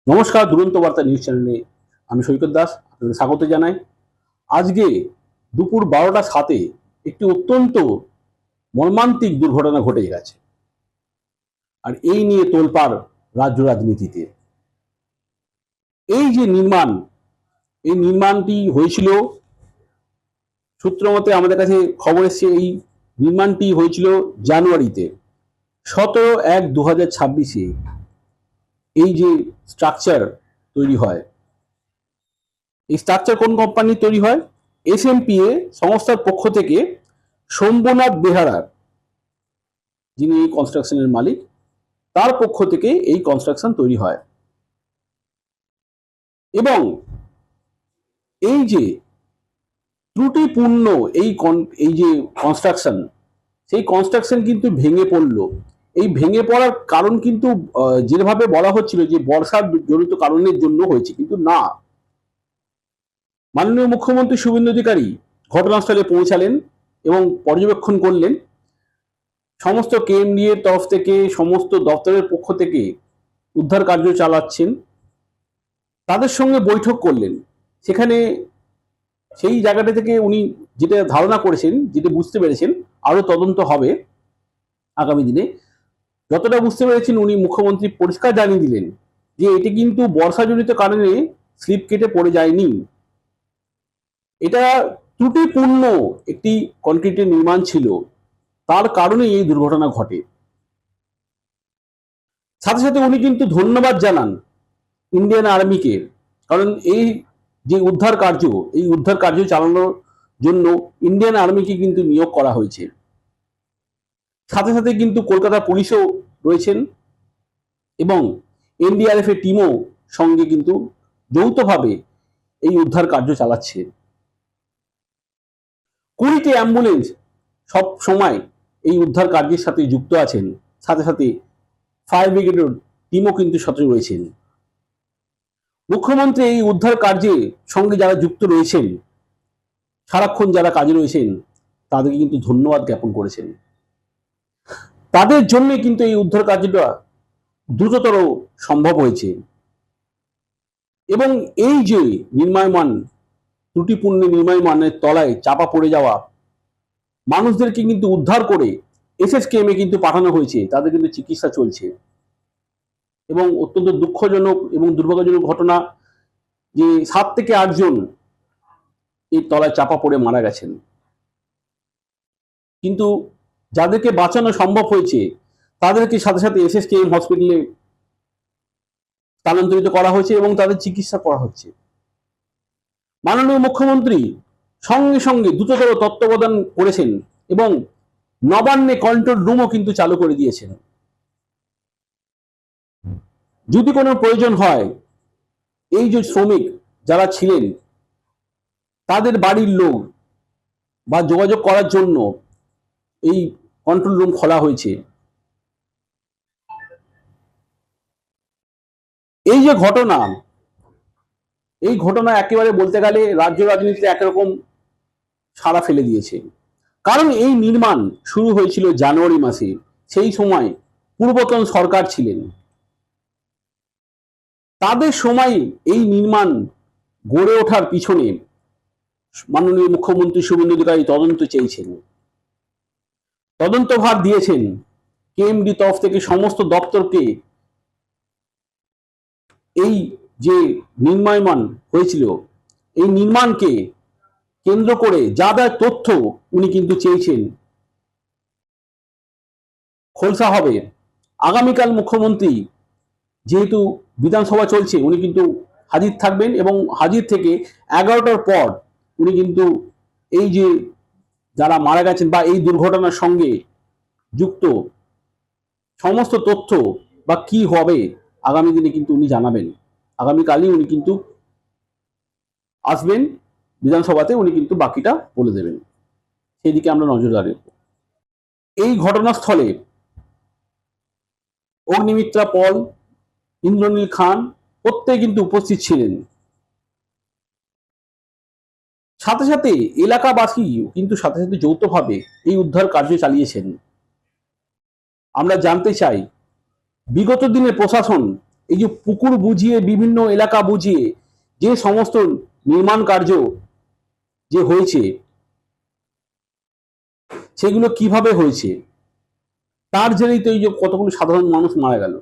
নমস্কার, দুরন্ত বার্তা নিউজ চ্যানেলে আমি সৈকত দাস আপনাদের স্বাগত জানাই। আজকে দুপুর 12টা 07 একটি অত্যন্ত মর্মান্তিক দুর্ঘটনা ঘটে গেছে, আর এই নিয়ে তোলপাড় রাজ্য রাজনীতিতে। এই যে নির্মাণটি হয়েছিল, সূত্র মতে আমাদের কাছে খবর এসছে, এই নির্মাণটি হয়েছিল জানুয়ারিতে 17/1/2026। এই যে স্ট্রাকচার তৈরি হয়, এই স্ট্রাকচার কোন কোম্পানি তৈরি হয়? SMPA সংস্থার পক্ষ থেকে শম্ভুনাথ বেহারার, যিনি এই কনস্ট্রাকশনের মালিক, তার পক্ষ থেকে এই কনস্ট্রাকশন তৈরি হয়। এবং এই যে ত্রুটিপূর্ণ এই যে কনস্ট্রাকশন, সেই কনস্ট্রাকশন কিন্তু ভেঙে পড়ল। এই ভেঙে পড়ার কারণ কিন্তু যেভাবে বলা হচ্ছিল যে বর্ষার জনিত কারণের জন্য হয়েছে, কিন্তু না। মাননীয় মুখ্যমন্ত্রী শুভেন্দু অধিকারী ঘটনাস্থলে পৌঁছালেন এবং পর্যবেক্ষণ করলেন। সমস্ত কেএমডি এর তরফ থেকে, সমস্ত দপ্তরের পক্ষ থেকে উদ্ধার কার্য চালাচ্ছেন, তাদের সঙ্গে বৈঠক করলেন। সেখানে সেই জায়গাটা থেকে উনি যেটা ধারণা করেছেন, যেটা বুঝতে পেরেছেন, আরো তদন্ত হবে আগামী দিনে। যতটা বুঝতে পেরেছেন, উনি মুখ্যমন্ত্রী পরিষ্কার জানিয়ে দিলেন যে এটি কিন্তু বর্ষাজনিত কারণে স্লিপ কেটে পড়ে যায়নি, এটা ত্রুটিপূর্ণ একটি কনক্রিটের নির্মাণ ছিল, তার কারণে এই দুর্ঘটনা ঘটে। সাথে সাথে উনি কিন্তু ধন্যবাদ জানান ইন্ডিয়ান আর্মিকে, কারণ এই যে উদ্ধার কার্য চালানোর জন্য ইন্ডিয়ান আর্মিকে কিন্তু নিয়োগ করা হয়েছে। সাথে সাথে কিন্তু কলকাতা পুলিশও রয়েছেন এবং NDRF এর টিমও সঙ্গে কিন্তু যৌথভাবে এই উদ্ধার কার্য চালাচ্ছে। 20টি অ্যাম্বুলেন্স সব সময় এই উদ্ধার কার্যের সাথে যুক্ত আছেন। সাথে সাথে ফায়ার ব্রিগেডের টিমও কিন্তু সাথে রয়েছেন। মুখ্যমন্ত্রী এই উদ্ধার কার্যের সঙ্গে যারা যুক্ত রয়েছেন, সারাক্ষণ যারা কাজে রয়েছেন, তাদেরকে কিন্তু ধন্যবাদ জ্ঞাপন করেছেন। তাদের জন্য কিন্তু এই উদ্ধার কার্যটা দ্রুততর সম্ভব হয়েছে। এবং এই যে ত্রুটিপূর্ণ নির্মাণের তলায় চাপা পড়ে যাওয়া মানুষদেরকে কিন্তু উদ্ধার করে SSKM এ কিন্তু পাঠানো হয়েছে, তাদের কিন্তু চিকিৎসা চলছে। এবং অত্যন্ত দুঃখজনক এবং দুর্ভাগ্যজনক ঘটনা যে 7 থেকে 8 জন এই তলায় চাপা পড়ে মারা গেছেন। কিন্তু যাদেরকে বাঁচানো সম্ভব হয়েছে, তাদেরকে সাথে সাথে SSKM হসপিটালে স্থানান্তরিত করা হয়েছে এবং তাদের চিকিৎসা করা হচ্ছে। মাননীয় মুখ্যমন্ত্রী সঙ্গে সঙ্গে দ্রুততর তত্ত্বাবধান করেছেন এবং নবান্নে কন্ট্রোল রুমও কিন্তু চালু করে দিয়েছেন। যদি কোনো প্রয়োজন হয়, এই যে শ্রমিক যারা ছিলেন, তাদের বাড়ির লোক বা যোগাযোগ করার জন্য এই কন্ট্রোল রুম খোলা হয়েছে। এই যে ঘটনা, এই ঘটনা একেবারে বলতে গেলে রাজ্য রাজনীতিতে একরকম সাড়া ফেলে দিয়েছে। কারণ এই নির্মাণ শুরু হয়েছিল জানুয়ারি মাসে। সেই সময় পূর্বতন সরকার ছিলেন, তাদের সময় এই নির্মাণ গড়ে ওঠার পিছনে মাননীয় মুখ্যমন্ত্রী শুভেন্দু অধিকারী তদন্ত চেয়েছেন, তদন্তভার দিয়েছেন। KMD তরফ থেকে সমস্ত দপ্তরকে এই যে নির্মাণ হয়েছিল, এই নির্মাণকে কেন্দ্র করে যা যা তথ্য উনি কিন্তু চেয়েছেন খোলসা হবে। আগামীকাল মুখ্যমন্ত্রী, যেহেতু বিধানসভা চলছে, উনি কিন্তু হাজির থাকবেন এবং হাজির থেকে 11টার পর উনি কিন্তু এই যে যারা মারা গেছেন বা এই দুর্ঘটনার সঙ্গে যুক্ত সমস্ত তথ্য বা কি হবে আগামী দিনে কিন্তু উনি জানাবেন। আগামীকালই উনি কিন্তু আসবেন বিধানসভাতে, উনি কিন্তু বাকিটা বলে দেবেন। সেদিকে আমরা নজরদারি রাখবো। এই ঘটনাস্থলে অগ্নিমিত্রা পল, ইন্দ্রনীল খান প্রত্যেকে কিন্তু উপস্থিত ছিলেন। সাথে সাথে এলাকাবাসী কিন্তু সাথে সাথে যৌথভাবে এই উদ্ধার কার্য চালিয়েছেন। আমরা জানতে চাই, বিগত দিনে প্রশাসন এই যে পুকুর বুঝিয়ে, বিভিন্ন এলাকা বুঝিয়ে যে সমস্ত নির্মাণ কার্য যে হয়েছে, সেগুলো কিভাবে হয়েছে, তার জেরেই তো এই যে কতগুলো সাধারণ মানুষ মারা গেল।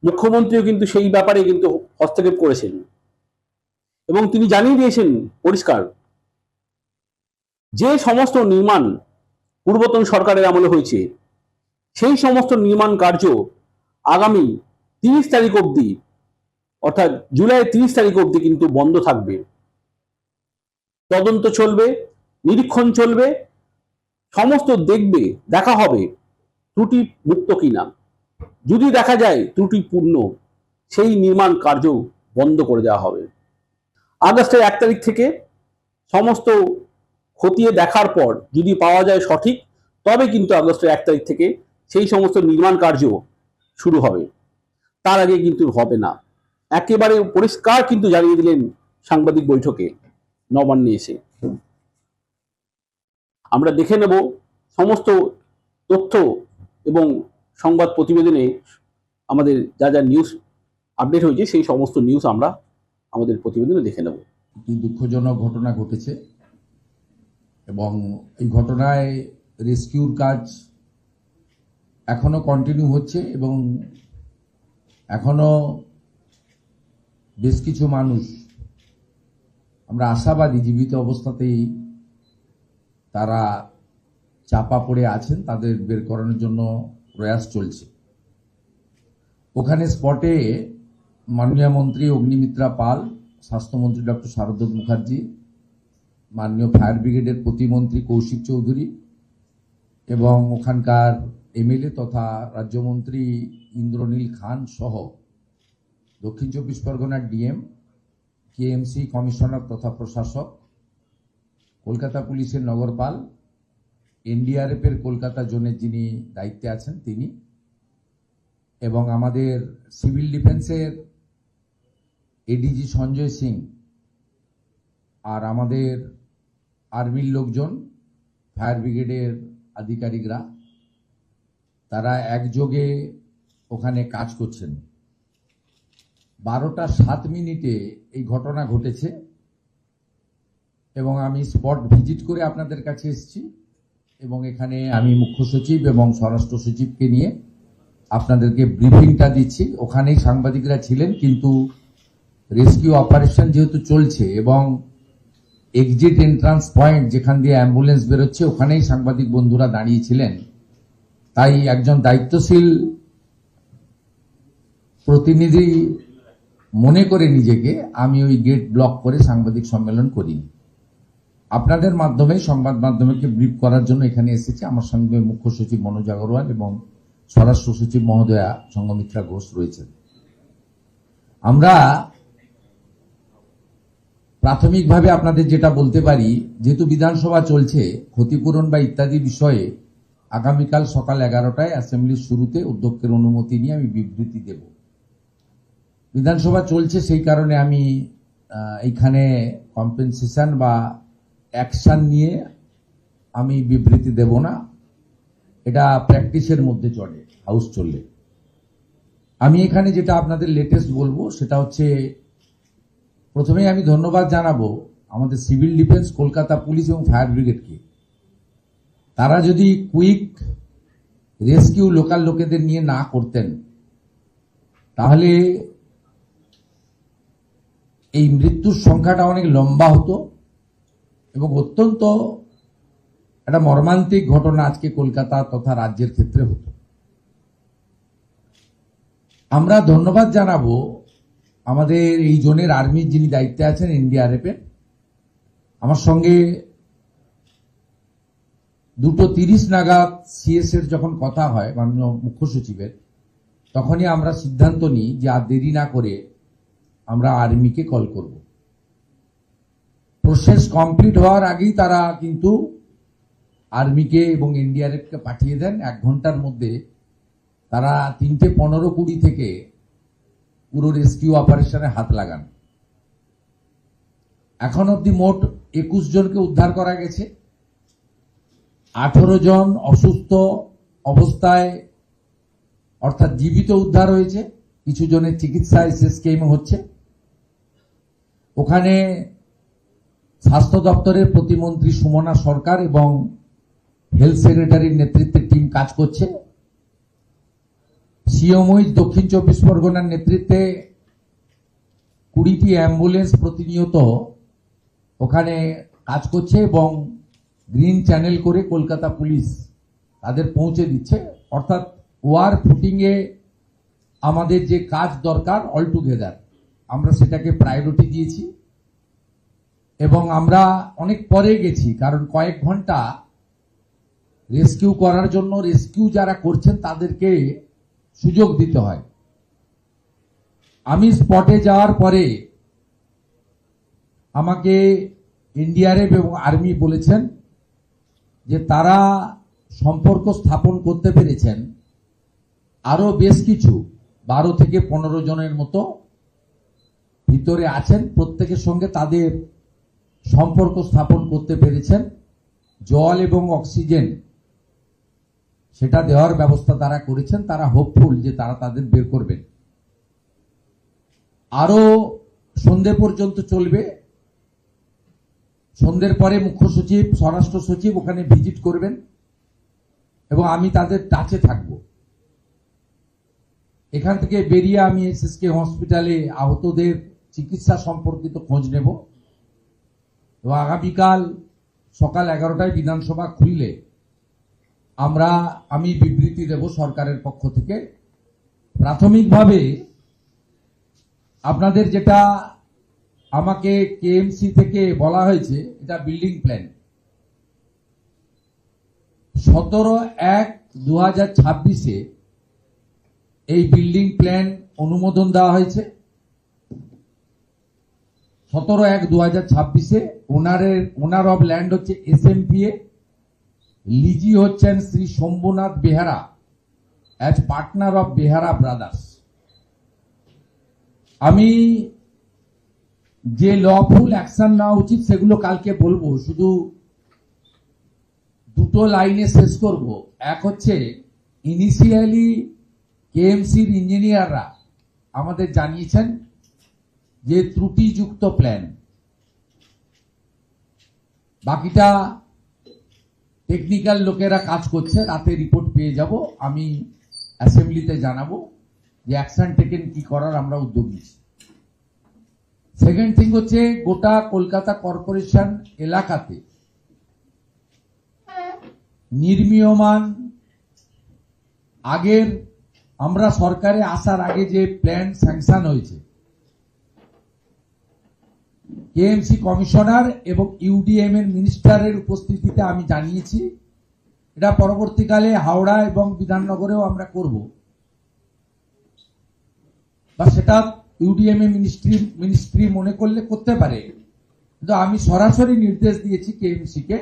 মুখ্যমন্ত্রীও কিন্তু সেই ব্যাপারে কিন্তু হস্তক্ষেপ করেছেন এবং তিনি জানিয়ে দিয়েছেন পরিষ্কার, যে সমস্ত নির্মাণ পূর্বতন সরকারের আমলে হয়েছে, সেই সমস্ত নির্মাণ কার্য আগামী 30 তারিখ অবধি, অর্থাৎ জুলাই 30 তারিখ অবধি কিন্তু বন্ধ থাকবে। তদন্ত চলবে, নিরীক্ষণ চলবে, সমস্ত দেখবে, দেখা হবে ত্রুটি মুক্ত কিনা। যদি দেখা যায় ত্রুটিপূর্ণ, সেই নির্মাণ কার্য বন্ধ করে দেওয়া হবে। আগস্টের 1 তারিখ থেকে সমস্ত খতিয়ে দেখার পর যদি পাওয়া যায় সঠিক, তবে কিন্তু আগস্টের 1 তারিখ থেকে সেই সমস্ত নির্মাণ কার্য শুরু হবে। তার আগে কিন্তু হবে না। একেবারে পরিষ্কার কিন্তু জানিয়ে দিলেন সাংবাদিক বৈঠকে নবান্নে এসে। আমরা দেখে নেব সমস্ত তথ্য এবং সংবাদ প্রতিবেদনে আমাদের যা যা নিউজ আপডেট হয়েছে, সেই সমস্ত নিউজ আমরা আমাদের প্রতিবেদনে দেখে নেব। দুঃখজনক ঘটনা ঘটেছে এবং এই ঘটনায় রেস্কিউর কাজ এখনো কন্টিনিউ হচ্ছে এবং এখনো বেশ কিছু মানুষ, আমরা আশাবাদী, জীবিত অবস্থাতেই তারা চাপা পড়ে আছেন, তাদের বের করানোর জন্য প্রয়াস চলছে। ওখানে স্পটে মাননীয় মন্ত্রী অগ্নিমিত্রা পাল, স্বাস্থ্যমন্ত্রী ডক্টর শারদ মুখার্জি, মাননীয় ফায়ার ব্রিগেডের প্রতিমন্ত্রী কৌশিক চৌধুরী এবং ওখানকার এমএলএ তথা রাজ্যমন্ত্রী ইন্দ্রনীল খান সহ দক্ষিণ 24 পরগনার ডিএম, কেএমসি কমিশনার তথা প্রশাসক, কলকাতা পুলিশের নগরপাল, এনডিআরএফের কলকাতা জোনের যিনি দায়িত্বে আছেন তিনি, এবং আমাদের সিভিল ডিফেন্সের এডিজি সঞ্জয় সিং আর আমাদের আর্মির লোকজন, ফায়ার ব্রিগেডের আধিকারিকরা, তারা একযোগে ওখানে কাজ করছেন। 12টা 7 মিনিটে এই ঘটনা ঘটেছে এবং আমি স্পট ভিজিট করে আপনাদের কাছে এসেছি এবং এখানে আমি মুখ্য সচিব এবং স্বরাষ্ট্র সচিবকে নিয়ে আপনাদেরকে ব্রিফিংটা দিচ্ছি। ওখানেই সাংবাদিকরা ছিলেন, কিন্তু রেস্কিউ অপারেশন যেহেতু চলছে এবং এক্সিট এন্ট্রান্স পয়েন্ট যেখান দিয়ে অ্যাম্বুলেন্স বেরোচ্ছে ওখানেই সাংবাদিক বন্ধুরা দাঁড়িয়েছিলেন, তাই একজন দায়িত্বশীল প্রতিনিধি মনে করে নিজেকে আমি ওই গেট ব্লক করে সাংবাদিক সম্মেলন করিনি। আপনাদের মাধ্যমে, সংবাদ মাধ্যমকে ব্রিফ করার জন্য এখানে এসেছি। আমার সঙ্গে মুখ্য সচিব মনোজ আগরওয়াল এবং স্বরাষ্ট্র সচিব মহোদয়া সঙ্গমিত্রা ঘোষ রয়েছেন। আমরা প্রাথমিকভাবে আপনাদের যেটা বলতে পারি, যেহেতু বিধানসভা চলছে, ক্ষতিপূরণ বা ইত্যাদি বিষয়ে আগামীকাল সকাল 11টায় অ্যাসেম্বলির শুরুতে অধ্যক্ষের অনুমতি নিয়ে আমি বিবৃতি দেব। বিধানসভা চলছে, সেই কারণে আমি এইখানে কম্পেনসেশন বা অ্যাকশন নিয়ে আমি বিবৃতি দেব না, এটা প্র্যাকটিসের মধ্যে চলে, হাউস চললে। আমি এখানে যেটা আপনাদের লেটেস্ট বলবো সেটা হচ্ছে, প্রথমেই আমি ধন্যবাদ জানাবো আমাদের সিভিল ডিফেন্স, কলকাতা পুলিশ এবং ফায়ার ব্রিগেডকে। তারা যদি কুইক রেস্কিউ লোকাল লোকেদের নিয়ে না করতেন, তাহলে এই মৃত্যুর সংখ্যাটা অনেক লম্বা হতো এবং অত্যন্ত একটা মর্মান্তিক ঘটনা আজকে কলকাতা তথা রাজ্যের ক্ষেত্রে হতো। আমরা ধন্যবাদ জানাবো আমাদের এই জোনের আর্মির যিনি দায়িত্বে আছেন, এনডিআরএফ এর। আমার সঙ্গে 2:30 নাগাদ সিএস এর যখন কথা হয় মাননীয় মুখ্য সচিবের, তখনই আমরা সিদ্ধান্ত নিই যে আর দেরি না করে আমরা আর্মিকে কল করব। প্রসেস কমপ্লিট হওয়ার আগেই তারা কিন্তু আর্মিকে এবং এনডিআরএফকে পাঠিয়ে দেন। 1 ঘন্টার মধ্যে তারা 3:15-20 থেকে পুরো রেস্কিউ অপারেশনে হাত লাগান। এখন অব্দি মোট 21 জনকে উদ্ধার করা গেছে। 18 জন অসুস্থ অবস্থায় অর্থাৎ জীবিত উদ্ধার হয়েছে, কিছু জনের চিকিৎসা এসএসকেএম হচ্ছে। ওখানে স্বাস্থ্য দপ্তরের প্রতিমন্ত্রী সুমনা সরকার এবং হেলথ সেক্রেটারির নেতৃত্বে টিম কাজ করছে। সিওমইজ দক্ষিণ 24 পরগনার নেতৃত্বে 20টি অ্যাম্বুলেন্স প্রতিনিয়ত ওখানে কাজ করছে এবং গ্রিন চ্যানেল করে কলকাতা পুলিশ তাদের পৌঁছে দিচ্ছে। অর্থাৎ ওয়ার ফুটিংয়ে আমাদের যে কাজ দরকার অল টুগেদার আমরা সেটাকে প্রায়োরিটি দিয়েছি এবং আমরা অনেক পরে গেছি, কারণ কয়েক ঘন্টা রেস্কিউ করার জন্য রেস্কিউ যারা করছেন তাদেরকে সুযোগ দিতে হয়। আমি স্পটে যাওয়ার পরে আমাকে এনডিআরএফ এবং আর্মি বলেছেন যে তারা সম্পর্ক স্থাপন করতে পেরেছেন আরো বেশ কিছু 12 থেকে 15 জনের মতো ভিতরে আছেন। প্রত্যেকের সঙ্গে তাদের সম্পর্ক স্থাপন করতে পেরেছেন। জল এবং অক্সিজেন সেটা দেওয়ার ব্যবস্থা তারা করেছেন। তারা হোপফুল যে তারা তাদের বের করবেন। আরো সন্ধে পর্যন্ত চলবে। সন্ধ্যের পরে মুখ্য সচিব, স্বরাষ্ট্র সচিব ওখানে ভিজিট করবেন এবং আমি তাদের টাচে থাকব। এখান থেকে বেরিয়ে আমি এসএসকে হসপিটালে আহতদের চিকিৎসা সম্পর্কিত খোঁজ নেব এবং আগামীকাল সকাল 11টায় বিধানসভা খুললে আমি বিবৃতি দেব সরকারের পক্ষ থেকে। প্রাথমিকভাবে আপনাদের যেটা আমাকে কেএমসি থেকে বলা হয়েছে এটা বিল্ডিং প্ল্যান 17/1/2026 এই বিল্ডিং প্ল্যান অনুমোদন দেওয়া হয়েছে। 17/1/2026 ওনার অফ ল্যান্ড হচ্ছে এসএমপিএ, লিজি হচ্ছেন Shri Shambhunath Behara as partner of Behara brothers. আমি যে লফুল অ্যাকশন নেওয়া উচিত সেগুলো কালকে বলবো, শুধু দুটো লাইনে শেষ করব। এক হচ্ছে ইনিশিয়ালি কেএমসির ইঞ্জিনিয়াররা আমাদের জানিয়েছেন যে ত্রুটিযুক্ত প্ল্যান, বাকিটা টেকনিক্যাল লোকেরা কাজ করছে। রাতে রিপোর্ট পেয়ে যাব, আমি অ্যাসেম্বলিতে জানাবো যে অ্যাকশন টেকেন কি করার আমরা উদ্যোগ নিচ্ছি। সেকেন্ড থিং হচ্ছে গোটা কলকাতা কর্পোরেশন এলাকাতে নির্মীয়মান আগের আমরা সরকারে আসার আগে যে প্ল্যান স্যাংশন হয়েছে, কেএমসি কমিশনার এবং ইউডিএম এর মিনিস্টারের উপস্থিতিতে আমি জানিয়েছি। এটা পরবর্তীকালে হাওড়া এবং বিধাননগরেও আমরা করব, বা সেটা ইউডিএম এ মিনিস্ট্রি মনে করলে করতে পারে। কিন্তু আমি সরাসরি নির্দেশ দিয়েছি কেএমসি কে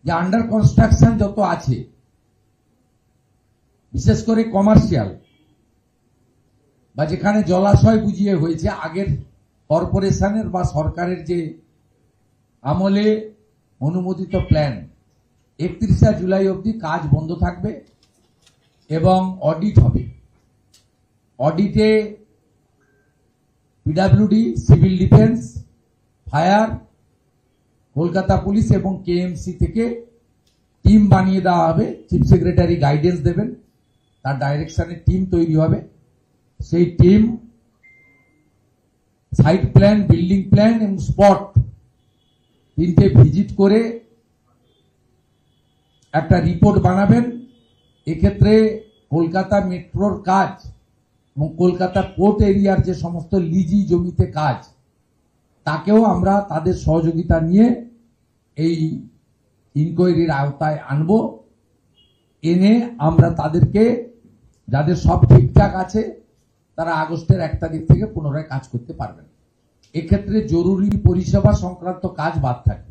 যে আন্ডার কনস্ট্রাকশন যত আছে, বিশেষ করে কমার্শিয়াল বা যেখানে জলাশয় বুঝিয়ে হয়েছে, আগের কর্পোরেশনের বা সরকারের যে আমলে অনুমোদিত প্ল্যান 31 জুলাই অবধি কাজ বন্ধ থাকবে এবং অডিট হবে। অডিটে PWD, civil defence, fire, Kolkata police এবং কেএমসি থেকে টিম বানিয়ে দেওয়া হবে। চিফ সেক্রেটারি গাইডেন্স দেবেন, তার ডাইরেকশনে টিম তৈরি হবে। সেই team site plan, building plan এবং স্পট তিনটে ভিজিট করে একটা রিপোর্ট বানাবেন। এক্ষেত্রে কলকাতা মেট্রোর কাজ এবং কলকাতা পোর্ট এরিয়ার যে সমস্ত লিজি জমিতে কাজ, তাকেও আমরা তাদের সহযোগিতা নিয়ে এই ইনকোয়ারির আওতায় আনব। এনে আমরা তাদেরকে, যাদের সব ঠিকঠাক আছে, তারা আগস্টের 1 তারিখ থেকে পুনরায় কাজ করতে পারবেন। এক্ষেত্রে জরুরি পরিষেবা সংক্রান্ত কাজ বাদ থাকবে।